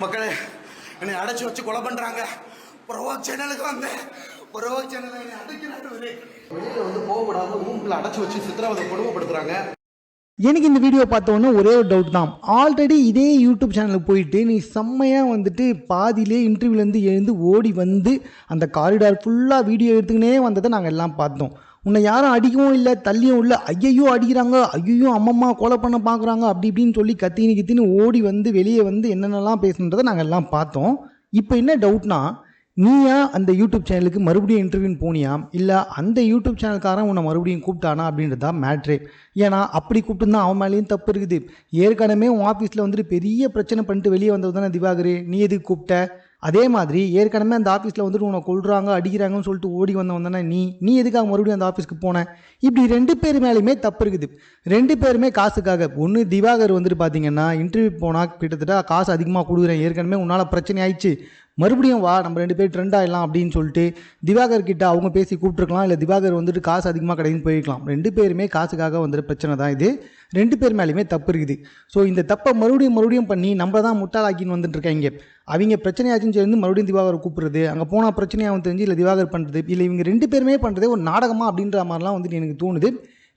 மக்களே என்னை அடைச்சி வச்சு கொலை பண்றாங்க. ப்ரோவாக் சேனலுக்கு வந்து ப்ரோவாக் சேனலை என்னை அடைக்கிறாங்க. வெளியில வந்து போகக்கூடாது, ரூம்குள்ள அடைச்சி வச்சு சித்திரவதை கொடுமைப்படுத்துறாங்க. எனக்கு இந்த வீடியோ பார்த்தோன்னே ஒரே ஒரு டவுட் தான். ஆல்ரெடி இதே யூடியூப் சேனலுக்கு போயிட்டு நீ செம்மையாக வந்துட்டு பாதியிலே இன்டர்வியூலேருந்து எழுந்து ஓடி வந்து அந்த காரிடார் ஃபுல்லாக வீடியோ எடுத்துக்கினே வந்ததை நாங்கள் எல்லாம் பார்த்தோம். உன்னை யாரும் அடிக்கவும் இல்லை, தள்ளியும் இல்லை. ஐயையோ அடிக்கிறாங்க, ஐயோ அம்மம்மா கொலை பண்ண பார்க்குறாங்க, அப்படி இப்படின்னு சொல்லி கத்தின்னு ஓடி வந்து வெளியே வந்து என்னென்னலாம் பேசுன்றதை நாங்கள் எல்லாம் பார்த்தோம். இப்போ என்ன டவுட்னா, நீயா அந்த யூடியூப் சேனலுக்கு மறுபடியும் இன்டர்வியூன்னு போனியா, இல்லை அந்த யூடியூப் சேனல்காரன் உன்னை மறுபடியும் கூப்பிட்டானா அப்படின்றது தான் மேட்ரே. ஏன்னா அப்படி கூப்பிட்டு தான் அவன் மேலேயும் தப்பு இருக்குது. ஏற்கனவே உன் ஆஃபீஸில் வந்துட்டு பெரிய பிரச்சனை பண்ணிட்டு வெளியே வந்தது தானே திவாகர், நீ எதுக்கு கூப்பிட்ட? அதே மாதிரி ஏற்கனவே அந்த ஆஃபீஸில் வந்துட்டு உன்னை கொள்றாங்க அடிக்கிறாங்கன்னு சொல்லிட்டு ஓடி வந்தவன் தானே நீ எதுக்காக மறுபடியும் அந்த ஆஃபீஸ்க்கு போனேன்? இப்படி 2 பேர் மேலேயுமே தப்பு இருக்குது. 2 பேருமே காசுக்காக. ஒன்று திவாகர் வந்துட்டு பார்த்தீங்கன்னா இன்டர்வியூ போனால் கிட்டத்தட்ட காசு அதிகமாக கொடுக்குறேன், ஏற்கனவே உன்னால் பிரச்சனை ஆயிடுச்சு, மறுபடியும் வா நம்ம 2 பேர் ட்ரெண்ட் ஆகிடலாம் அப்படின்னு சொல்லிட்டு திவாகர் கிட்ட அவங்க பேசி கூப்பிட்டுருக்கலாம். இல்லை திவாகர் வந்துட்டு காசு அதிகமாக கிடைக்குன்னு போயிருக்கலாம். 2 பேருமே காசுக்காக வந்துட்டு பிரச்சனை தான் இது. 2 பேர் மேலேயுமே தப்பு இருக்குது. ஸோ இந்த தப்பை மறுபடியும் பண்ணி நம்ம தான் முட்டாளாக்கின்னு வந்துட்டு இருக்காங்க. அவங்க பிரச்சனையாச்சுன்னு சேர்ந்து மறுபடியும் திவாகர் கூப்பிடுறது, அங்கே போனால் பிரச்சனையாகவும் தெரிஞ்சு இல்லை திவாகர் பண்ணுறது, இல்லை இவங்க 2 பேருமே பண்ணுறதே ஒரு நாடகமாக அப்படின்ற மாதிரிலாம் வந்துட்டு எனக்கு தோணுது.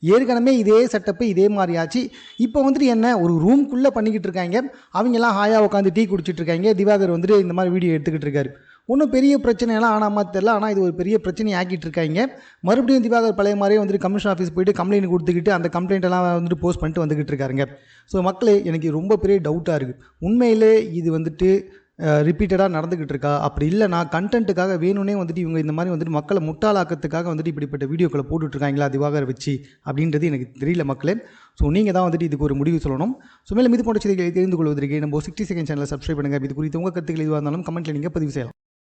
ஏற்கனவே இதே செட்டப்பு இதே மாதிரி ஆச்சு. இப்போ வந்துட்டு என்ன ஒரு ரூம்குள்ளே பண்ணிக்கிட்டு இருக்காங்க, அவங்கெல்லாம் ஹாயாக உட்காந்து டீ குடிச்சிட்டு இருக்காங்க. திவாகர் வந்துட்டு இந்த மாதிரி வீடியோ எடுத்துக்கிட்டு இருக்காரு. ஒன்றும் பெரிய பிரச்சனையெல்லாம் ஆனால் மாதிரி தெரில, ஆனால் இது ஒரு பெரிய பிரச்சனையை ஆக்கிட்டு இருக்காங்க. மறுபடியும் திவாகர் பழைய மாதிரியே வந்துட்டு கமிஷன் ஆஃபீஸ் போயிட்டு கம்ப்ளைண்ட் கொடுத்துக்கிட்டு அந்த கம்ப்ளைண்ட்டெல்லாம் வந்துட்டு போஸ்ட் பண்ணிட்டு வந்துக்கிட்டு இருக்காருங்க. ஸோ மக்களே எனக்கு ரொம்ப பெரிய டவுட்டாக இருக்குது. உண்மையிலே இது வந்துட்டு ரிப்பீட்டடாக நடந்துக்கிட்டு இருக்கா? அப்படி இல்லைனா கண்டென்ட்டுக்காக வேணும்னே வந்துட்டு இவங்க இந்த மாதிரி வந்துட்டு மக்களை முட்டாளாக்கிறதுக்காக வந்துட்டு இப்படிப்பட்ட வீடியோக்களை போட்டுட்ருக்காங்களா திவாகர் வச்சு அப்படின்றது எனக்கு தெரியல மக்களே. ஸோ நீங்கள் தான் வந்துட்டு இதுக்கு ஒரு முடிவு சொல்லணும். ஸோ மேலும் இது போன்ற செய்திகளை தெரிந்து கொள்வதற்கு நம்ம 60 செகண்ட் சேனலை சப்ஸ்கிரைப் பண்ணுங்கள். இது குறித்து உங்கள் கருத்துக்கள் எதுவாக இருந்தாலும் கமெண்ட்டில் நீங்கள் பதிவு செய்யலாம்.